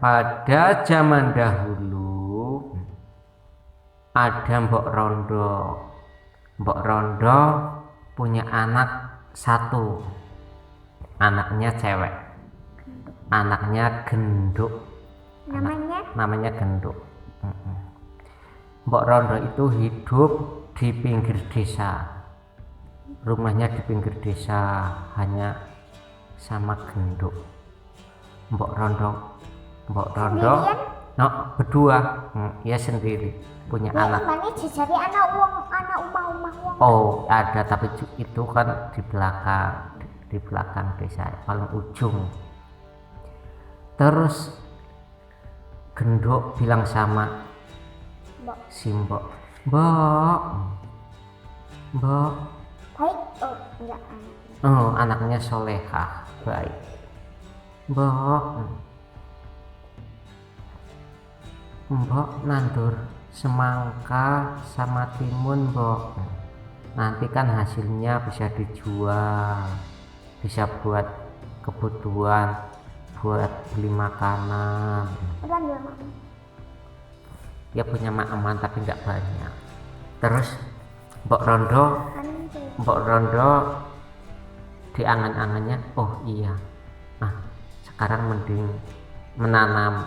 pada zaman dahulu ada Mbok Rondo. Mbok Rondo punya anak satu, anaknya cewek, anaknya genduk, namanya genduk. Mbok Rondo itu hidup di pinggir desa, rumahnya di pinggir desa, hanya sama genduk. Mbok Rondo no, berdua, ya sendiri punya anak. Oh ada, tapi itu kan di belakang desa, paling ujung. Terus genduk bilang sama si Mbok baik. Oh enggak, anaknya solehah, baik. Mbok nandur semangka sama timun, Mbok. Nanti kan hasilnya bisa dijual, bisa buat kebutuhan, buat beli makanan. Ya punya Mak tapi nggak banyak. Terus Mbok Rondo di angan-angannya, oh iya, sekarang mending menanam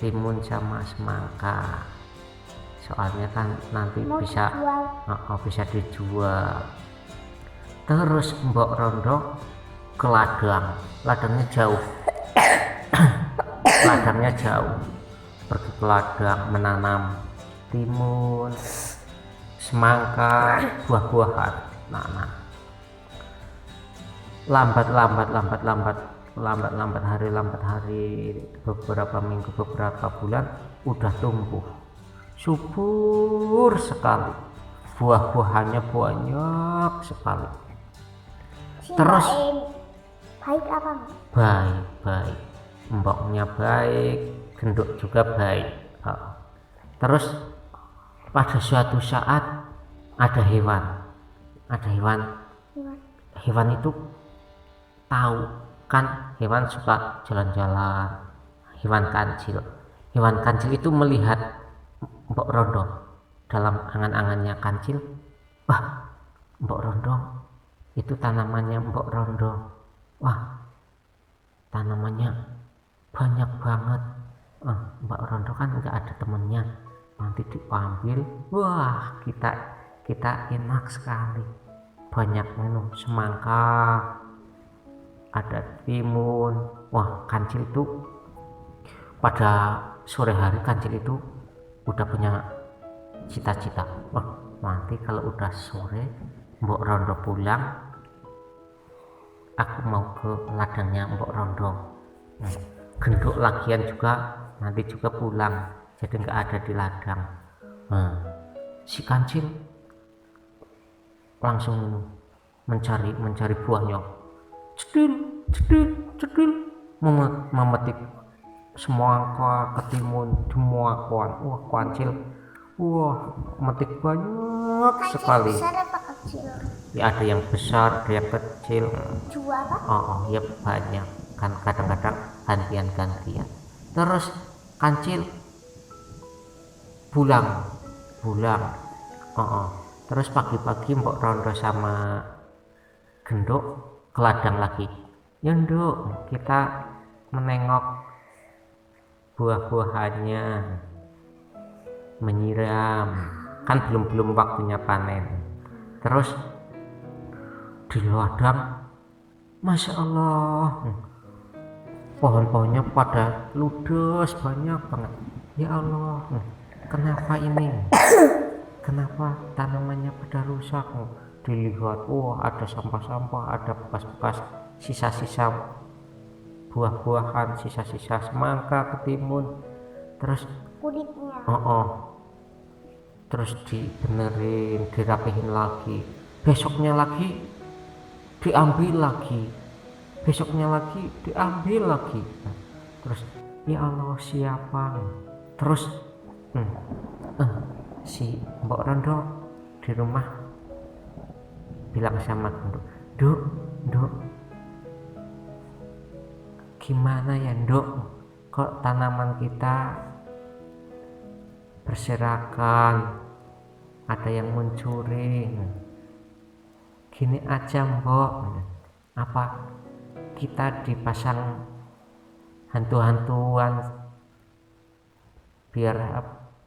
timun sama semangka, soalnya kan nanti bisa dijual. Terus Mbok Rondo ke ladangnya jauh pergi ke ladang menanam timun, semangka, buah-buahan. Lambat hari, beberapa minggu, beberapa bulan, udah tumbuh subur sekali, buah-buahannya banyak sekali. Terus baik apa? Baik, mboknya baik, genduk juga baik. Terus pada suatu saat ada hewan itu tahu kan, hewan suka jalan-jalan, hewan kancil itu melihat Mbok Rondo. Dalam angan-angannya kancil, wah, Mbok Rondo itu tanamannya Mbok Rondo, wah, tanamannya banyak banget. Mbak Rondo kan nggak ada temennya, nanti diambil, wah, kita enak sekali, banyak minum semangka, ada timun. Wah, kancil itu pada sore hari, kancil itu udah punya cita-cita, wah, nanti kalau udah sore Mbok Rondo pulang, aku mau ke ladangnya Mbok Rondo. Genduk lagian juga nanti juga pulang, jadi nggak ada di ladang. Si kancil langsung mencari buahnya, cedil, memetik semangka, ketimun, demuakuan. Wah, kancil, metik banyak sekali. Besar apa kecil? Ya ada yang besar, ada yang kecil. Dua apa? Ya banyak kan, kadang-kadang gantian. Terus kancil pulang. Terus pagi-pagi Mbok Rondo sama genduk ke ladang lagi. Ya Nduk, kita menengok buah-buahannya, menyiram, kan belum waktunya panen. Terus di ladang, Masya Allah, pohon-pohonnya pada ludes banyak banget. Ya Allah, kenapa ini? Kenapa tanamannya pada rusak? Dilihat, ada sampah-sampah, ada bekas-bekas sisa-sisa buah-buahan, sisa-sisa semangka, ketimun. Terus kulitnya. Terus dibenerin, dirapihin lagi. Besoknya lagi diambil lagi. Besoknya lagi diambil lagi. Terus ya Allah, siapa? Terus si Mbok Rondo di rumah bilang sama Nduk, gimana ya Nduk, kok tanaman kita berserakan, ada yang mencuri. Gini aja Mbok, apa kita dipasang hantu-hantuan biar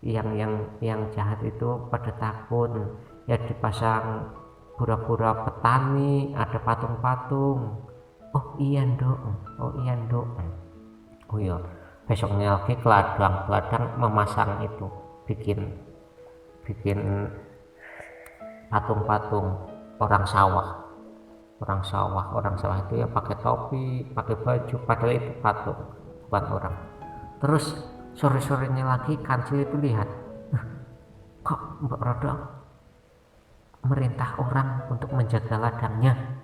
yang jahat itu pada takut, ya dipasang pura-pura petani, ada patung-patung. Oh iya Nduk, oh iya Nduk. Oh iya, besoknya lagi ke ladang memasang itu, bikin patung-patung orang sawah itu ya pakai topi, pakai baju, padahal itu patung bukan orang. Terus sore-sorenya lagi Kancil itu lihat, kok Mbak Rodo merintah orang untuk menjaga ladangnya.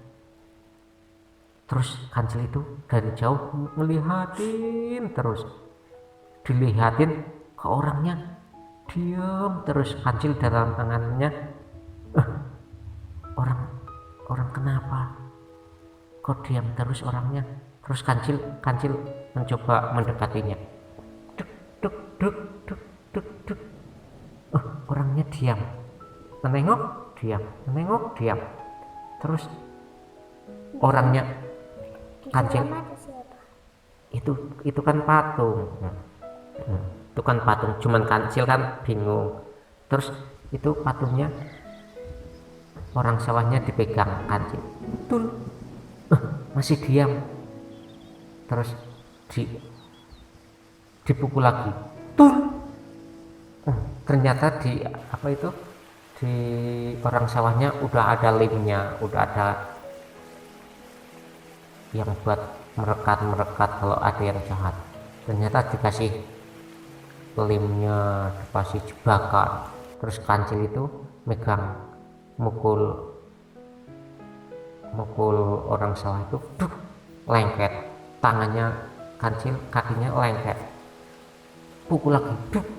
Terus Kancil itu dari jauh ngelihatin terus, dilihatin ke orangnya, diam terus. Kancil dalam tangannya, orang kenapa kok diam terus orangnya. Terus Kancil mencoba mendekatinya, duk duk duk duk duk. Orangnya diam, menengok diam. Terus orangnya Kancil itu kan patung, cuman Kancil kan bingung. Terus itu patungnya, orang sawahnya dipegang Kancil, tul, masih diam. Terus dipukul lagi, tul. Ternyata di orang sawahnya udah ada lemnya, udah ada yang buat merekat kalau ada yang jahat. Ternyata dikasih lemnya, dikasih jebakan. Terus Kancil itu megang, mukul orang sawah itu, lengket tangannya Kancil, kakinya lengket, pukul lagi,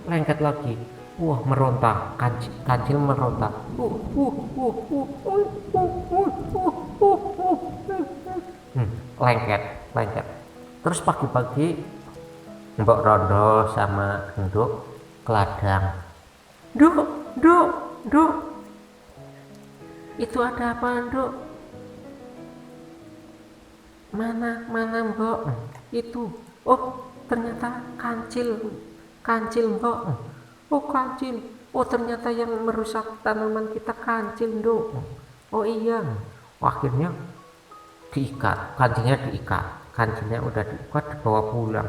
lengket lagi. Wah, meronta. Kancil meronta, lengket. Terus pagi-pagi Mbok Rondo sama Nduk ke ladang. Nduk, itu ada apa Nduk? Mana Mbok? Itu, oh ternyata kancil Mbok. Oh Kancil, oh ternyata yang merusak tanaman kita Kancil Nduk. Oh iya. Akhirnya diikat, kancilnya udah diikat, dibawa pulang.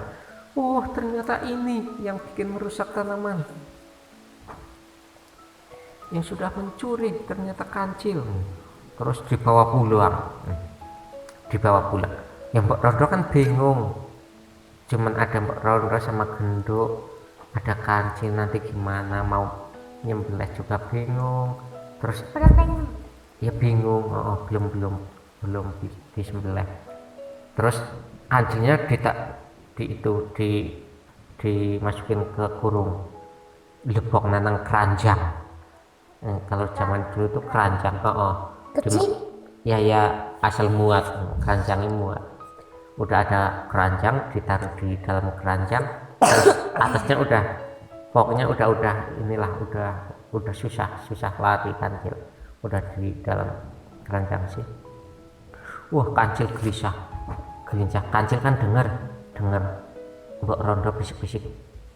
Oh ternyata ini yang bikin merusak tanaman, yang sudah mencuri ternyata Kancil. Terus dibawa pulang. Yang Mbak Rondo kan bingung, cuman ada Mbak Rondo sama Genduk, ada Kancil, nanti gimana mau nyembelih juga bingung. Terus ya bingung, belum disembelih. Terus Kancilnya dimasukin ke kurung, lebok nanang keranjang. Kalau zaman dulu tuh keranjang, ya asal muat, keranjangnya muat. Udah ada keranjang, ditaruh di dalam keranjang. Terus atasnya pokoknya udah inilah, udah susah lari Kancil, udah di dalam keranjang sih. Wah, Kancil gelincah. Kancil kan dengar Mbok Rondo bisik-bisik,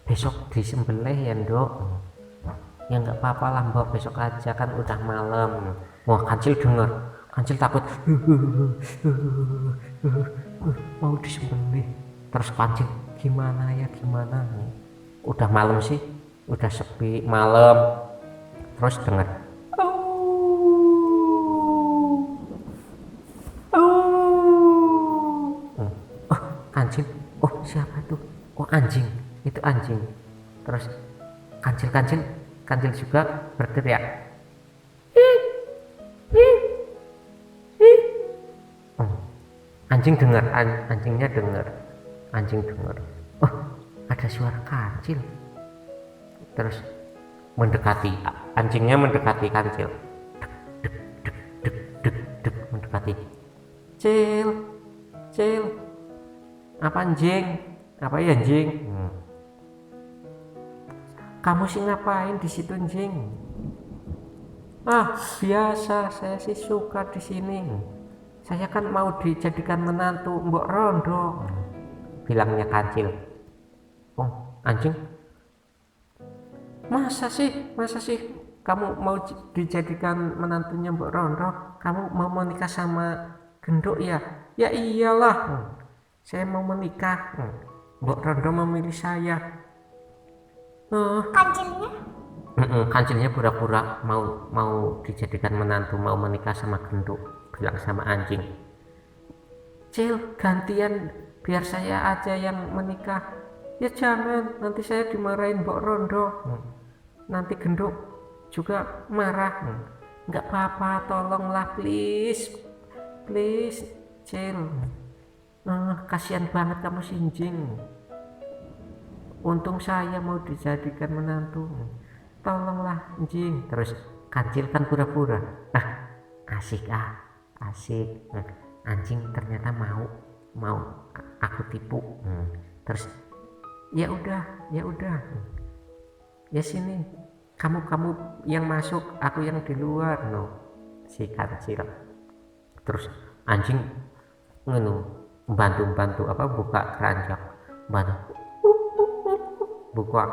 besok disembelih ya Nduk. Ya nggak apa-apa lah Mbok, besok aja kan udah malam. Wah, Kancil dengar, Kancil takut, mau disembelih. Terus Kancil gimana, udah malam sih, udah sepi malam. Terus dengar, Kancil, oh siapa tuh? Oh anjing, itu anjing. Terus Kancil juga berteriak, anjingnya dengar. Oh, ada suara Kancil. Terus anjingnya mendekati Kancil, mendekati. Cil, apa anjing? Apa ya anjing? Kamu sih ngapain di situ anjing? Ah, biasa, saya sih suka di sini. Saya kan mau dijadikan menantu Mbok Rondo, bilangnya Kancil. Oh, anjing. Masa sih kamu mau dijadikan menantunya Mbok Rondo? Kamu mau menikah sama Genduk ya? Ya iyalah. Saya mau menikah. Mbok Rondo memilih saya. Kancilnya? Kancilnya pura-pura mau dijadikan menantu, mau menikah sama Genduk, bilang sama anjing. Cil, gantian biar saya aja yang menikah. Ya jangan, nanti saya dimarahin Mbok Rondo. Nanti Genduk juga marah. Nggak apa-apa, tolonglah please Cil. Kasihan banget kamu sinjing. Untung saya mau dijadikan menantu, tolonglah anjing. Terus Kancil kan pura-pura, asik. Anjing ternyata mau aku tipu. Terus ya udah ya sini, kamu yang masuk, aku yang di luar, no, si Kancil. Terus anjing bantu apa, buka keranjang, buka.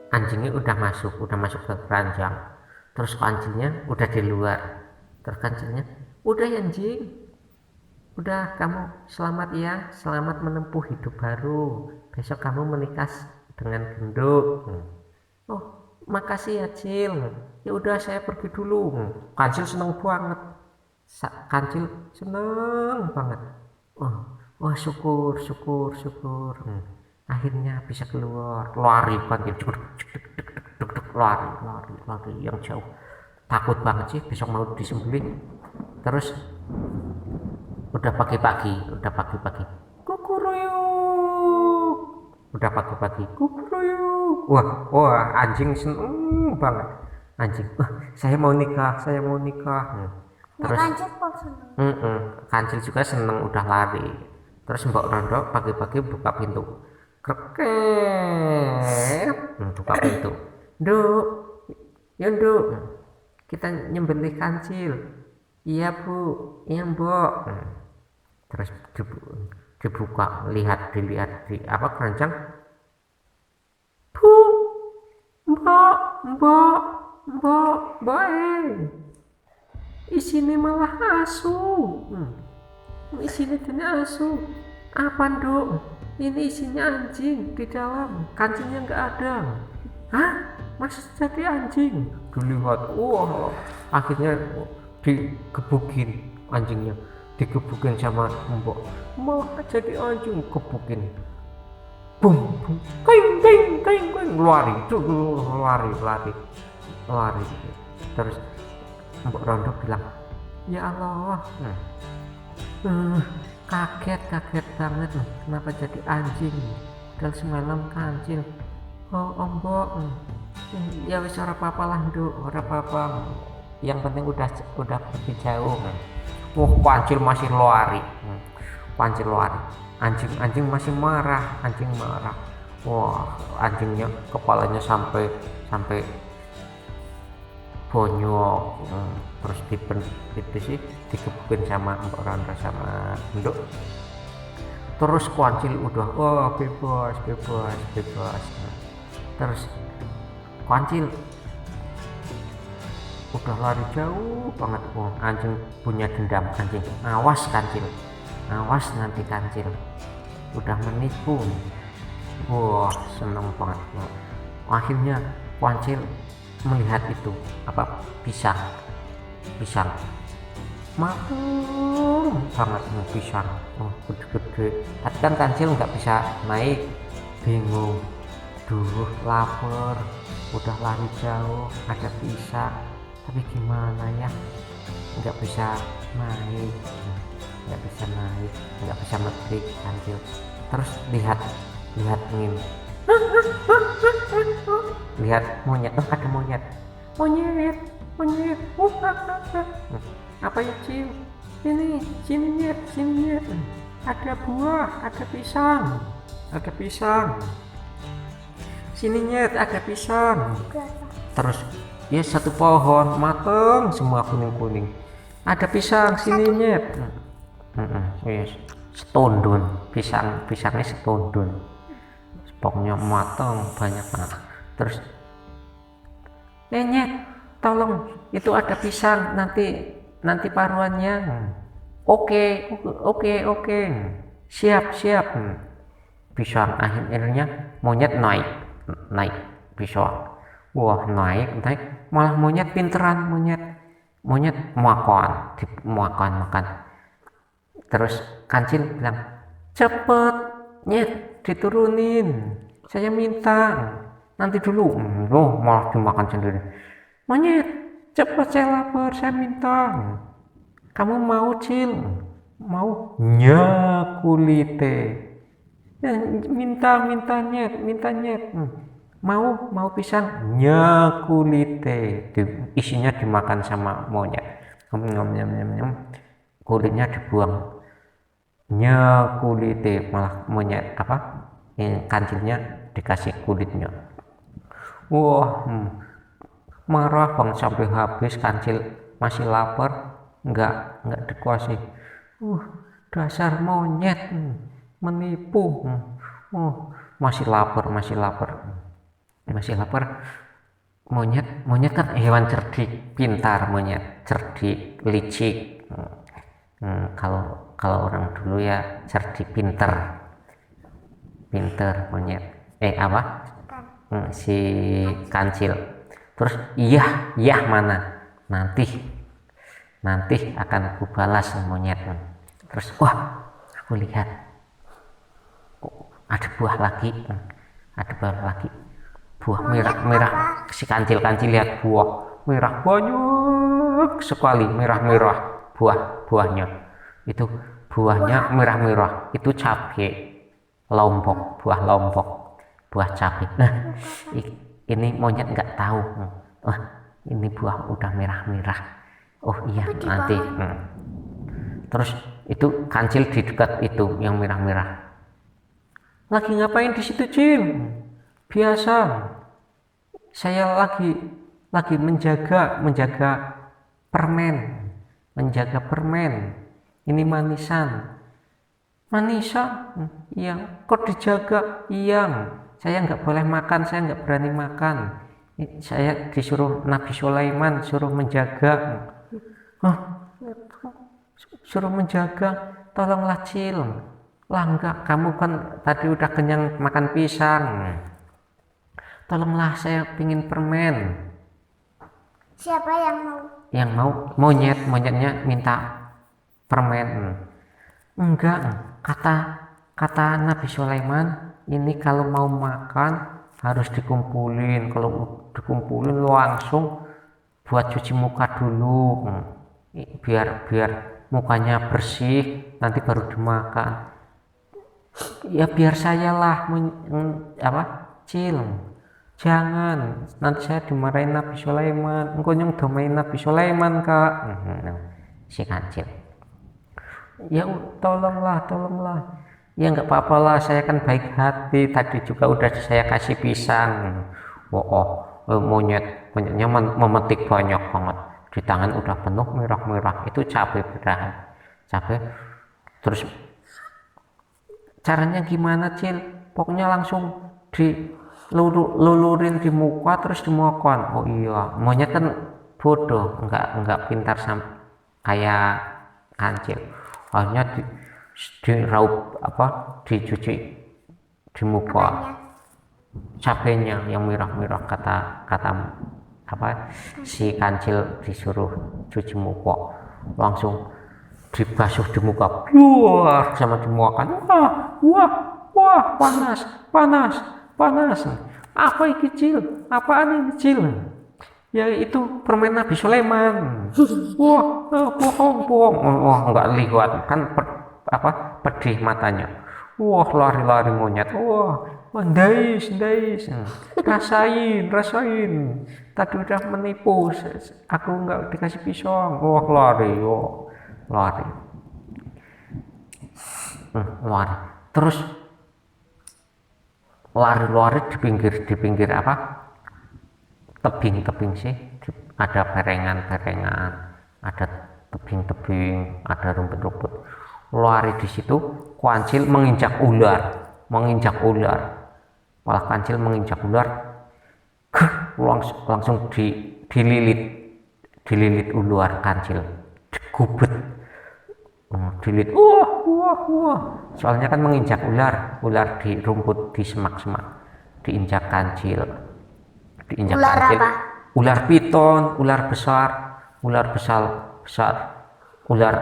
Anjingnya udah masuk ke keranjang. Terus kancilnya udah di luar. Terus kancilnya, udah ya anjing, udah, kamu selamat ya, selamat menempuh hidup baru, besok kamu menikah dengan Genduk. Oh, makasih ya Cil, ya udah saya pergi dulu. Kancil seneng banget. Kancil seneng banget. Wah, syukur. Akhirnya bisa keluar. Lari Kancil, lari yang jauh. Takut banget sih besok mau disembelih. Terus udah pagi-pagi kukuruyuk. Udah pagi-pagi kukuruyuk. Wah, anjing seneng banget. Anjing, saya mau nikah. Terus Kancil juga seneng, udah lari. Terus Mbok Rondo pagi-pagi buka pintu, kreket. Buka pintu, Nduk, kita nyembelih Kancil. Iya Bu, iya Mbok. Terus dibuka, dilihat di apa, keranjang. Bu, Mbok, isinya malah asu. Isinya asu. Apa Nduk? Ini isinya anjing di dalam, kancingnya nggak ada. Hah? Masih jadi anjing? Dilihat, wah, akhirnya digebukin anjingnya, digebukin sama Mbok, malah jadi anjing, gebukin, bum, kaing, lari. Terus Mbok Rondo bilang, ya Allah, kaget banget, kenapa jadi anjing, padahal semalam Kancil. Oh Mbok, ya wis ora apa-apa lah Nduk, ora apa-apa, yang penting udah pergi jauh. Kancil masih lari. Anjing masih marah. Wah, anjingnya kepalanya sampai bonyok. Terus dikebukin sama Mbok Rondo sama Nduk. Terus Kancil udah bebas. Terus Kancil udah lari jauh banget. Anjing punya dendam. Anjing, awas Kancil, awas nanti Kancil udah menipu. Wah, seneng banget. Akhirnya Kancil melihat itu apa, pisang mateng banget, pisang gede-gede. Tapi kan Kancil nggak bisa naik, bingung. Duh, lapar, udah lari jauh, ada pisang, tapi gimana ya, nggak bisa naik, nggak bisa metik Kancil. Terus lihat monyet. Ada monyet. Apa ya Cil? Sini nyet, ada buah, ada pisang. ada pisang. Sini nyet, ada pisang. Berapa? Terus ya satu pohon mateng semua kuning-kuning. Ada pisang, sini nyet. Yes. Setondon pisangnya setondon. Pokoknya mateng banyak banget. Terus nyet, tolong itu ada pisang, nanti paruannya. Oke, siap. Pisang, akhirnya monyet naik pisang. Wah, naik malah monyet pinteran, monyet makan. Terus kancil bilang, cepet nyet diturunin, saya minta, nanti dulu. Malah dimakan sendiri. Monyet, cepet, saya lapar, saya minta. Kamu mau cil? Mau? Ya kulite. Minta nyet. Mau pisang? Ya kulite. Isinya dimakan sama monyet. Kulitnya dibuang. Ya kulite, malah monyet kancilnya dikasih kulitnya. Wah, marah bang sampai habis. Kancil masih lapar, nggak dikuasai. Dasar monyet, menipu. Masih lapar. Monyet kan hewan cerdik, pintar. Monyet cerdik, licik. Kalau orang dulu ya cerdik, pinter monyet. Si kancil. Terus iya mana, nanti akan kubalas monyet. Terus aku lihat ada buah lagi, buah merah. Si kancil lihat buah merah banyak sekali, merah buahnya. Itu buahnya merah, itu cabai lombok, buah cabai. Nah, ini monyet nggak tahu. Ini buah udah merah. Oh iya, nanti. Terus itu kancil di dekat itu yang merah. Lagi ngapain di situ, Cil? Biasa. Saya lagi menjaga permen. Ini manisan. Iya. Kok dijaga? Iya. Saya nggak boleh makan, saya nggak berani makan. Saya disuruh Nabi Sulaiman suruh menjaga. Suruh menjaga, tolonglah Cil. Lah enggak, kamu kan tadi udah kenyang makan pisang. Tolonglah, saya pingin permen. Siapa yang mau? Yang mau monyetnya minta permen. Enggak, kata Nabi Sulaiman, ini kalau mau makan harus dikumpulin. Kalau dikumpulin langsung buat cuci muka dulu, biar mukanya bersih, nanti baru dimakan. Ya biar saya lah Cil. Jangan, nanti saya dimarahin Nabi Sulaiman. Engkau yang domain Nabi Sulaiman, Kak. Si kancil. Ya tolonglah. Ya nggak apa-apa lah, saya kan baik hati. Tadi juga udah saya kasih pisang. Monyetnya memetik banyak banget. Di tangan udah penuh merah. Itu cabai beneran. Terus caranya gimana, Cil? Pokoknya langsung dilulurin di muka terus dimakan. Oh iya, monyet kan bodoh, nggak pintar kayak kancil. Akhirnya diraup dicuci di muka cabenya yang merah kata si kancil disuruh cuci muka, langsung dibasuh di muka, sama dimakan. Wah, panas. Apa ini, Cil? Apaan ini, Cil? Ya itu permen Nabi Sulaiman. Bohong. Enggak lihat kan pedih matanya. Lari monyet. Dais. Rasain. Tadi udah menipu. Aku enggak dikasih pisang. Lari. Lari. Terus lari-lari di pinggir apa, tebing sih, ada berengan, ada tebing, ada rumput-rumput. Lari di situ, kancil menginjak ular, malah kancil menginjak ular, langsung dililit ular kancil, digubet, dililit, wah, soalnya kan menginjak ular di rumput, di semak-semak, diinjak kancil. Ular apa? Ular piton, ular besar, ular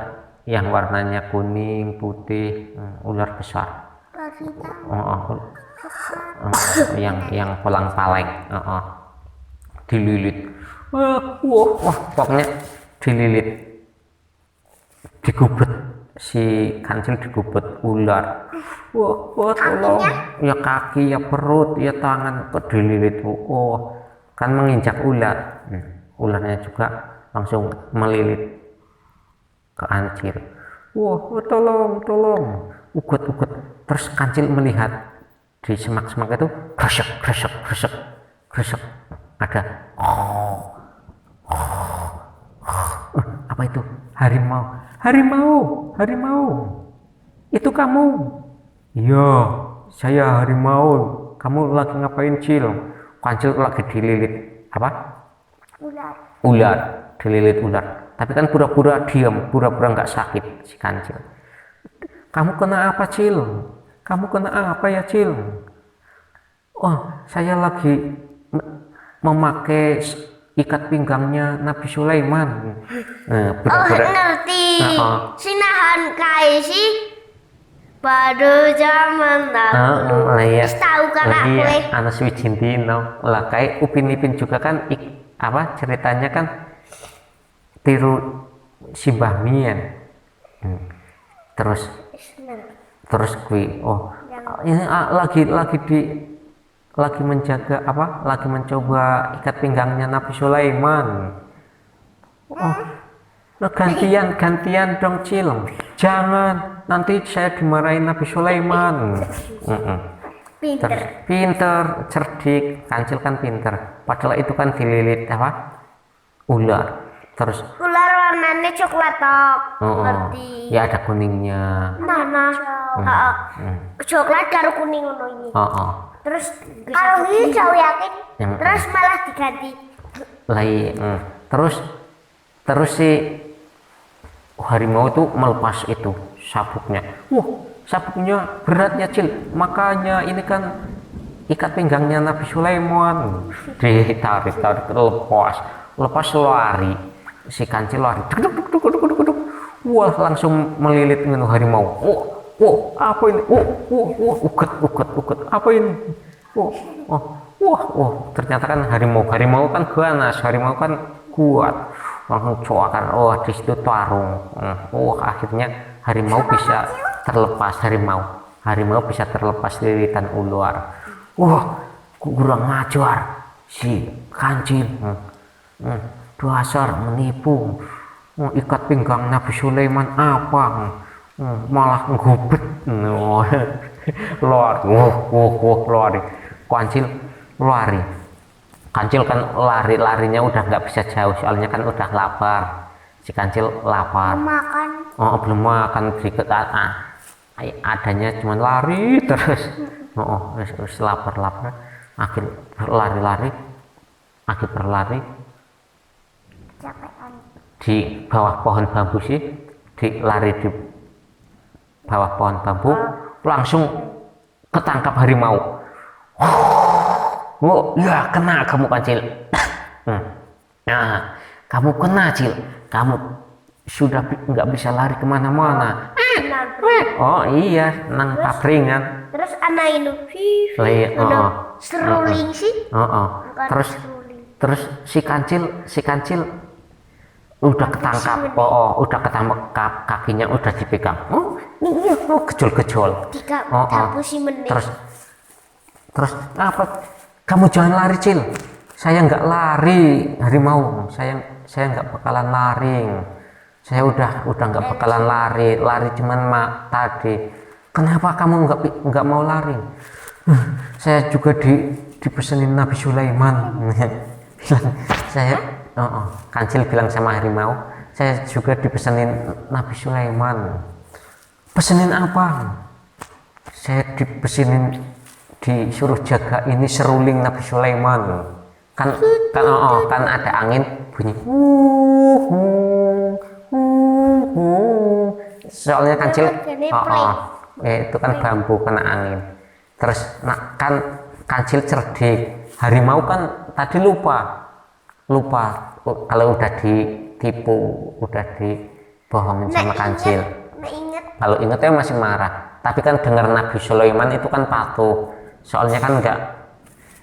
yang warnanya kuning, putih, ular besar. Yang palang-paleng, dililit, wah, pokoknya dililit, digubet, si kancil digubet ular. Wah, tolong. Ya kaki, ya perut, ya tangan, dililit. Kan menginjak ular. Ularnya juga langsung melilit ke kancil. Wah, tolong, ugut. Terus kancil melihat di semak-semak itu, gresek, ada, apa itu? Harimau, itu kamu? Iya, saya harimau. Kamu lagi ngapain, Cil? Kancil lagi dililit apa? Ular, dililit ular. Tapi kan pura-pura diam, pura-pura nggak sakit si kancil. Kamu kena apa, Cil? Kamu kena apa ya, Cil? Oh, saya lagi memakai ikat pinggangnya Nabi Sulaiman. Ngerti. Sinahan kai sih. Pada zaman dahulu. Tahu kakak gue. Anak Swijin Dino. Lah kayak Upin Ipin juga kan ceritanya kan tiru Simbah Mien. Terus kui ini lagi menjaga lagi mencoba ikat pinggangnya Nabi Sulaiman. Gantian dong, Cil, jangan, nanti saya dimarahin Nabi Sulaiman. Pinter, cerdik, kancil kan pinter, padahal itu kan dililit ular. Terus ular warnanya coklat tok. Ngerti. Ya ada kuningnya. Coklat karo kuning ngono iki. Terus kalau hijau yakin. Terus malah diganti. Terus si harimau itu melepas itu sabuknya. Sabuknya berat ya, Cil. Makanya ini kan ikat pinggangnya Nabi Sulaiman. Ditarik lepas lari. Si kancil lari, duk. Wah, langsung melilit dengan harimau. Apa ini? Uget. Apa ini? Ternyata kan harimau kan ganas, harimau kan kuat. Langsung coakan. Di situ tarung. Akhirnya harimau bisa terlepas. Harimau bisa terlepas lilitan ular. Kurang ngajar si kancil. Dasar menipu, ikat pinggang Nabi Sulaiman apa, malah ngubet. Lari, kancil kan larinya udah nggak bisa jauh, soalnya kan udah lapar. Si kancil lapar, belum makan sedikit, adanya cuman lari terus. Lapar, akhir berlari di bawah pohon bambu sih, lari di bawah pohon bambu, langsung ketangkap harimau. Ya kena kamu, kancil. Nah, kamu kena, Cil. Kamu sudah nggak bisa lari kemana-mana. Iya, nang papringan. Terus anak ini seruling sih. Terus si kancil udah ketangkap. Udah ketangkap, kakinya udah dipegang. Gejol. Terus apa? Kamu jangan lari, Cil. Saya nggak lari, harimau. Saya nggak bakalan lari. Saya udah nggak bakalan lari cuman tadi. Kenapa kamu nggak mau lari? Saya juga dipesenin Nabi Sulaiman. Bilang saya, kancil bilang sama harimau, saya juga dipesenin Nabi Sulaiman. Pesenin apa? Saya dipesenin disuruh jaga ini seruling Nabi Sulaiman. Kan ada angin bunyi. Soalnya kancil, itu kan bambu kena angin. Terus kan kancil cerdik, harimau kan tadi lupa kalau udah ditipu, udah dibohongin sama kancil. Kalau ingetnya masih marah, tapi kan dengar Nabi Sulaiman itu kan patuh. Soalnya kan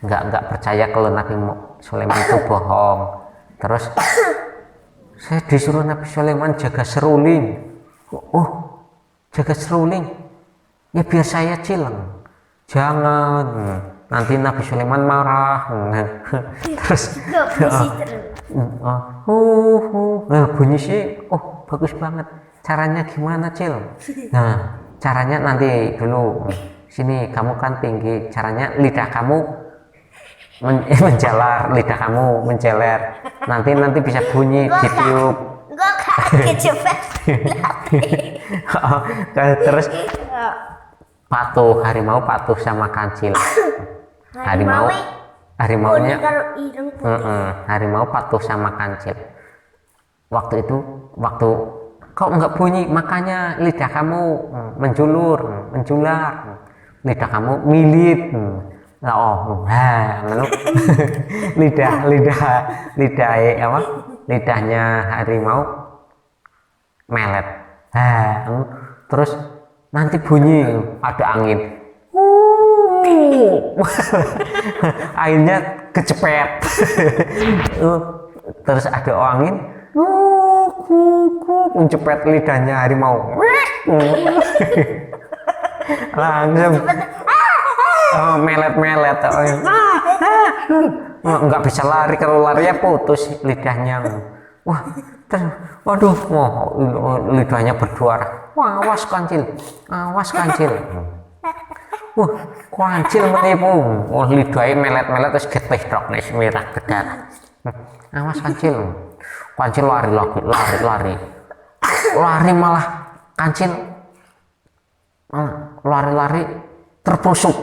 nggak percaya kalau Nabi Sulaiman itu bohong. Terus saya disuruh Nabi Sulaiman jaga seruling. Jaga seruling ya biar saya cileng. Jangan, nanti Nabi Sulaiman marah. Terus bunyi sih, bagus banget. Caranya gimana, Cil? Nah, caranya nanti dulu. Sini, kamu kan tinggi. Caranya lidah kamu menjalar, lidah kamu menceler. Nanti bisa bunyi ditiup. Gua kaget cepet. Terus harimau patuh sama kancil. Harimau patuh sama kancil. Waktu kok nggak bunyi, makanya lidah kamu menjular, lidah kamu milit. Lidahnya harimau melet. Terus nanti bunyi ada angin. Airnya kecepet. Terus ada angin. Mencepet lidahnya harimau. Langsung melet. Nggak bisa lari, kalau larinya putus lidahnya. Waduh, lidahnya berduara. Awas kancil. Kancil menipu. Lidahnya melet terus getih dok nih, merah berdarah. Awas kancil. Kancil lari malah kancil lari terprosok.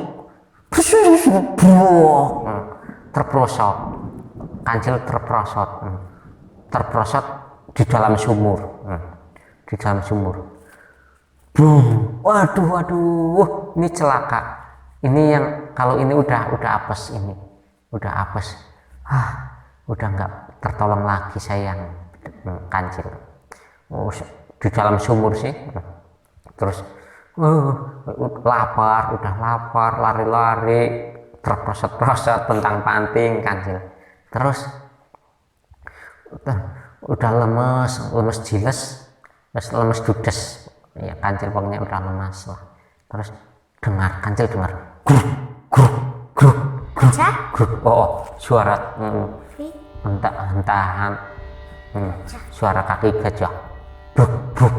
Kancil terprosot di dalam sumur. Waduh, ini celaka. Ini yang kalau ini udah apes ini. Udah apes. Udah nggak tertolong lagi sayang kancil. Di dalam sumur sih. Terus udah lapar, lari, terprosot tentang panting kancil. Terus udah lemes jiles, lemes dudes. Ya kancil pokoknya udah lemas lah. Terus kancil dengar gruk. Suara hentahan, suara kaki gajah. Bruk.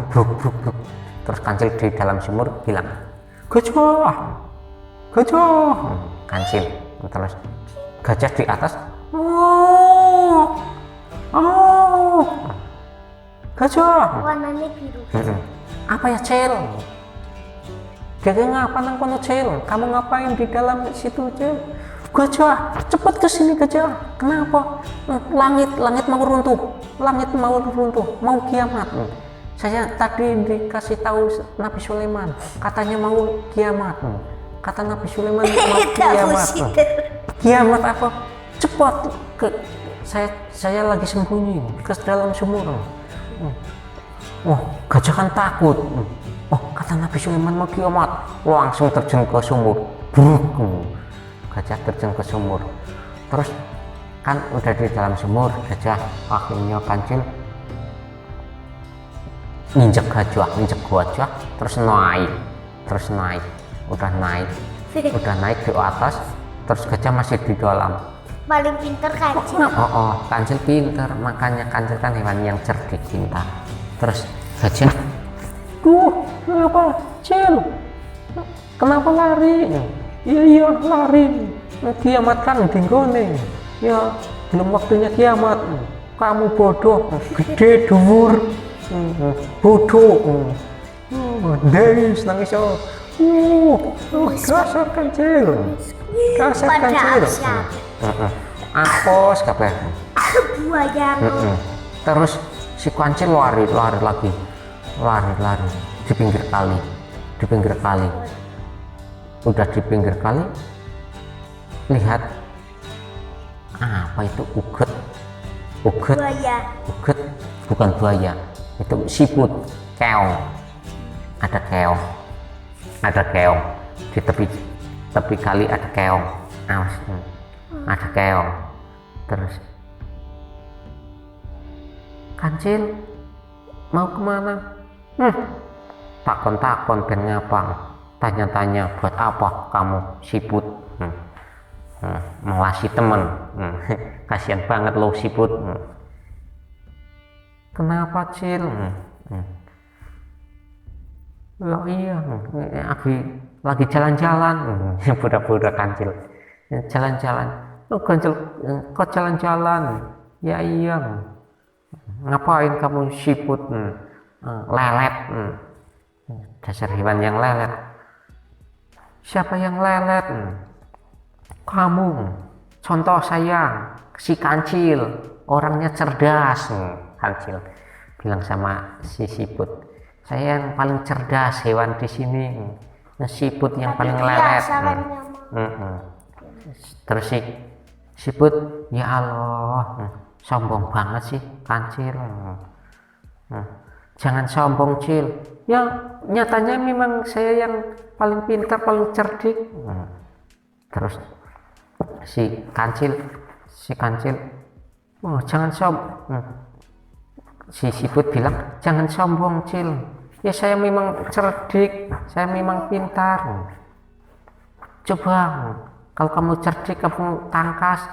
Terus kancil di dalam sumur bilang, gajah. Kancil. Terus gajah di atas. Gajah. Warnanya biru. Apa ya, Cil? Dia ngapa nang kono, Cil? Kamu ngapain di dalam situ, Cil? Gajah, cepat ke sini gajah. Kenapa? Langit mau runtuh. Mau kiamat. Saya tadi dikasih tahu Nabi Sulaiman, katanya mau kiamat. Kata Nabi Sulaiman mau kiamat. Kiamat apa? Cepat saya lagi sembunyi ke dalam sumur. Gajah kan takut. Kata Nabi Sulaiman mau kiamat, langsung terjun ke sumur. Gajah terjun ke sumur. Terus kan udah di dalam sumur, gajah akhirnya kancil nginjek gajah, terus naik, udah naik di atas, terus gajah masih di dalam. Paling pintar kancil. Kancil pintar, makanya kancil kan hewan yang cerdik, pintar. Terus gajah, kenapa, Cil? Kenapa lari? Iya lari, kiamat kan dinggone. Ya belum waktunya kiamat. Kamu bodoh, gede dhuwur, bodoh. Nangis nangis kasar kancil. Apos kabeh. Buaya. Terus si kancil lari lagi, lari di pinggir kali. Udah di pinggir kali, lihat apa itu uget, bukan buaya, itu siput, keong, ada keong di tepi kali, ada keong, awas, ada keong. Terus kancil mau kemana? Takon ben ngapa, tanya-tanya buat apa kamu siput, melasi temen. Kasihan banget lo siput. Kenapa Cil? Oh iya, lagi jalan-jalan. Budak-budak kancil jalan-jalan. Kok jalan-jalan? Ya iya. Ngapain kamu siput? Lelet. Dasar hewan yang lelet. Siapa yang lelet? Kamu. Contoh saya, si kancil, orangnya cerdas. Kancil bilang sama si siput, saya yang paling cerdas hewan di sini. Siput yang paling lelet. Terus si siput, ya Allah, sombong banget sih kancil. Jangan sombong Cil, ya nyatanya memang saya yang paling pintar, paling cerdik. Terus si kancil, oh jangan sombong. Si siput bilang, jangan sombong Cil, ya saya memang cerdik, saya memang pintar. Coba kalau kamu cerdik, kamu tangkas,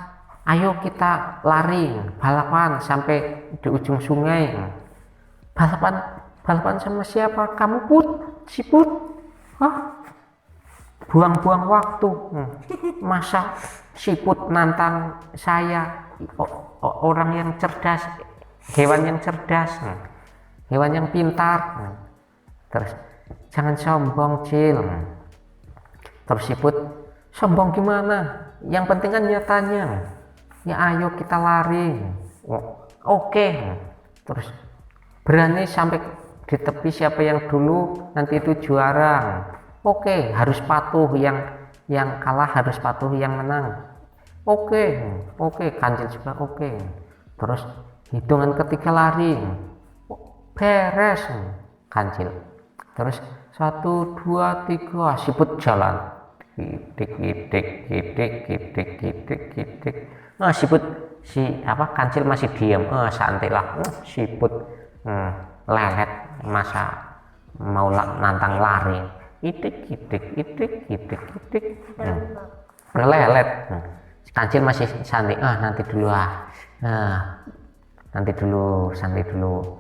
ayo kita lari balapan sampai di ujung sungai. Balapan sama siapa? Kamu siput? Hah? Buang-buang waktu. Masa siput nantang saya, orang yang cerdas, hewan yang cerdas, hewan yang pintar. Terus jangan sombong Cil. Terus siput, sombong gimana? Yang penting kan nyatanya. Ya ayo kita lari. Oke. Terus berani sampai di tepi, siapa yang dulu nanti itu juara. Oke, harus patuh, yang kalah harus patuh yang menang. Oke, kancil juga oke. Terus hitungan ketiga lari, beres kancil. Terus 1, 2, 3 siput jalan. Gidik. Nah siput kancil masih diam. Santai lah. Siput lelet, masa mau nantang lari. Itik. Lelet. Kancil masih santai. Nanti dulu santai dulu.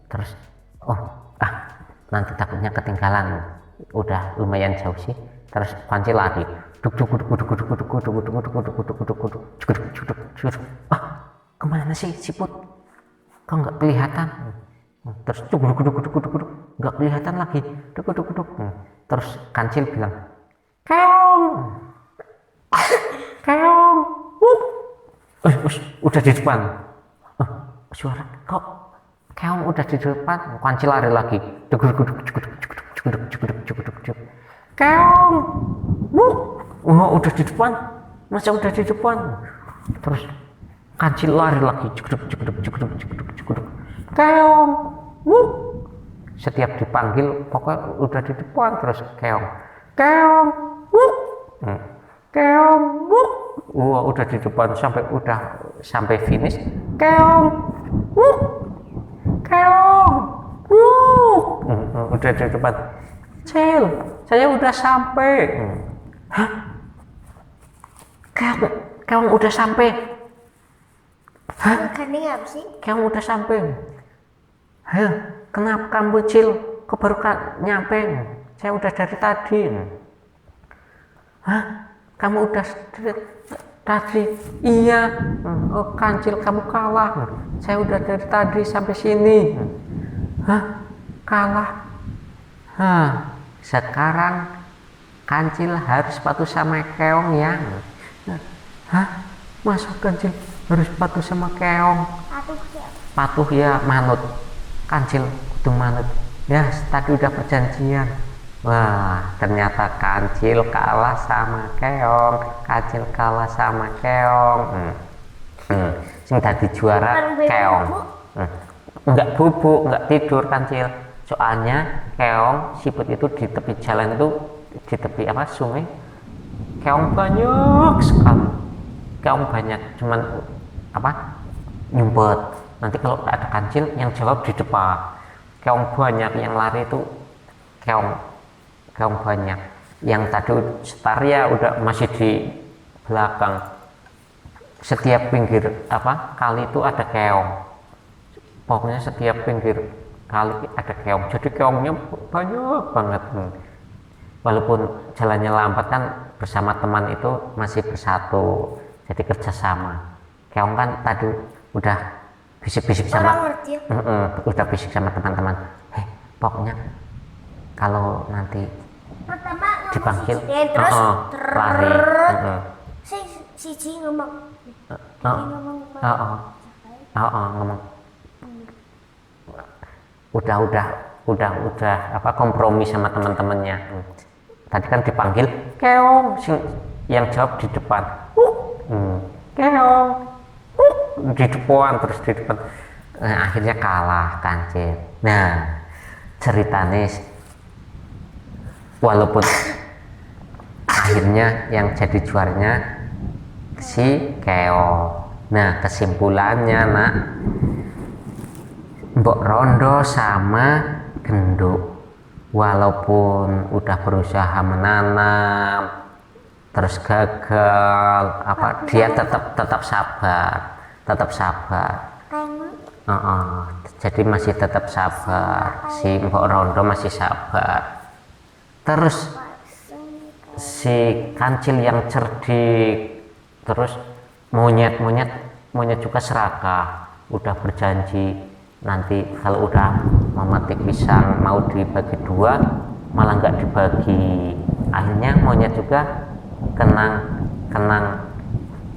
Terus nanti takutnya ketinggalan. Udah lumayan jauh sih. Terus kancil lari. Kemana sih siput? Kok nggak kelihatan? Terus nggak kelihatan lagi. Terus kancil bilang, keong. Udah di depan. Suara kok keong udah di depan. Kancil lari lagi. Keong. Udah di depan. Masa udah di depan? Terus kancil lari lagi. Keong. Setiap dipanggil pokoknya udah di depan terus keong. Udah di depan sampai finish. Udah di depan. Cil, saya udah sampai. Hah? Keong udah sampai. Hah? Keong udah sampai. Hah? Kenapa kamu Cil? Kok baru nyampe? Saya udah dari tadi. hah, kamu udah tadi? Iya. Oh, Kancil kamu kalah. Saya udah dari tadi sampai sini. Hah, kalah? Hah, sekarang Kancil harus patuh sama Keong ya. Hah, masa Kancil harus patuh sama Keong? Patuh ya, manut. Kancil kudu manut. Ya, tadi udah perjanjian. Wah, ternyata Kancil kalah sama Keong. Kancil kalah sama Keong. Sing dadi juara Keong. Enggak bubuk, enggak tidur Kancil. Soalnya Keong, siput itu di tepi jalan itu, di tepi apa sungai. Keong banyak sekali. Keong banyak, cuman apa? Nyumpet. Nanti kalau ada Kancil yang jawab di depan. Keong banyak, yang lari itu keong banyak. Yang tadi start ya udah masih di belakang. Setiap pinggir apa kali itu ada keong. Pokoknya setiap pinggir kali ada keong. Jadi keongnya banyak banget. Walaupun jalannya lambat kan, bersama teman itu masih bersatu. Jadi kerjasama. Keong kan tadi udah bisik-bisik sama, udah bisik sama teman-teman. Pokoknya kalau nanti dipanggil terus lari. Si ngomong Ngomong udah apa kompromi sama teman-temannya. Tadi kan dipanggil Keong, yang jawab di depan. Keong di depan, terus di depan. Akhirnya kalah Kancil. Nah, ceritanya walaupun akhirnya yang jadi juaranya si Keong. Nah, kesimpulannya nak, Mbok Rondo sama Genduk walaupun udah berusaha menanam terus gagal apa, dia tetap sabar. Jadi masih tetap sabar, si Mbok Rondo masih sabar. Terus si Kancil yang cerdik, terus monyet juga serakah, udah berjanji nanti kalau udah memetik pisang mau dibagi dua, malah nggak dibagi. Akhirnya monyet juga kenang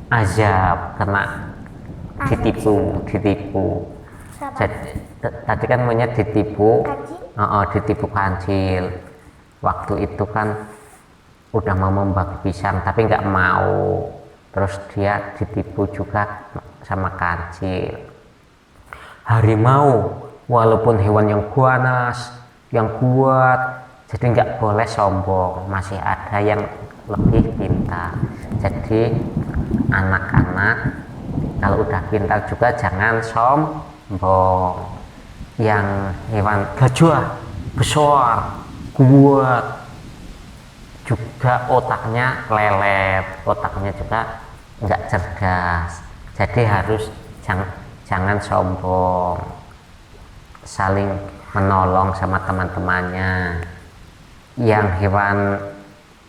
azab, kena ditipu. Jadi tadi kan monyet ditipu Kancil. Waktu itu kan udah mau membagi pisang tapi nggak mau, terus dia ditipu juga sama Kancil. Harimau walaupun hewan yang ganas, yang kuat, jadi nggak boleh sombong, masih ada yang lebih pintar. Jadi anak-anak kalau udah pintar juga jangan sombong. Yang hewan gajah besar, kuat, juga otaknya lelet, otaknya juga nggak cerdas. Jadi harus jangan sombong, saling menolong sama teman-temannya. Yang hewan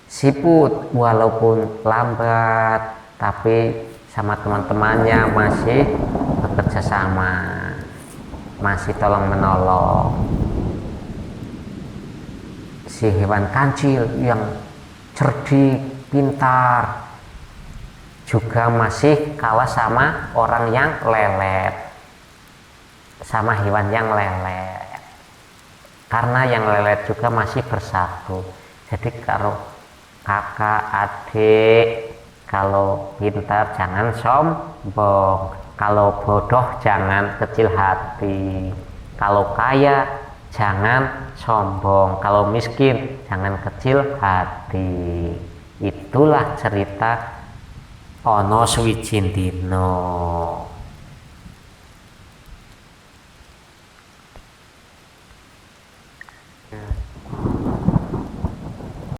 siput walaupun lambat tapi sama teman-temannya masih bekerja sama, masih tolong menolong. Si hewan Kancil yang cerdik, pintar, juga masih kalah sama orang yang lelet, sama hewan yang lelet. Karena yang lelet juga masih bersatu. Jadi kalau kakak, adik, kalau pintar jangan sombong, kalau bodoh jangan kecil hati, kalau kaya jangan sombong, kalau miskin jangan kecil hati. Itulah cerita Ono Swijindino.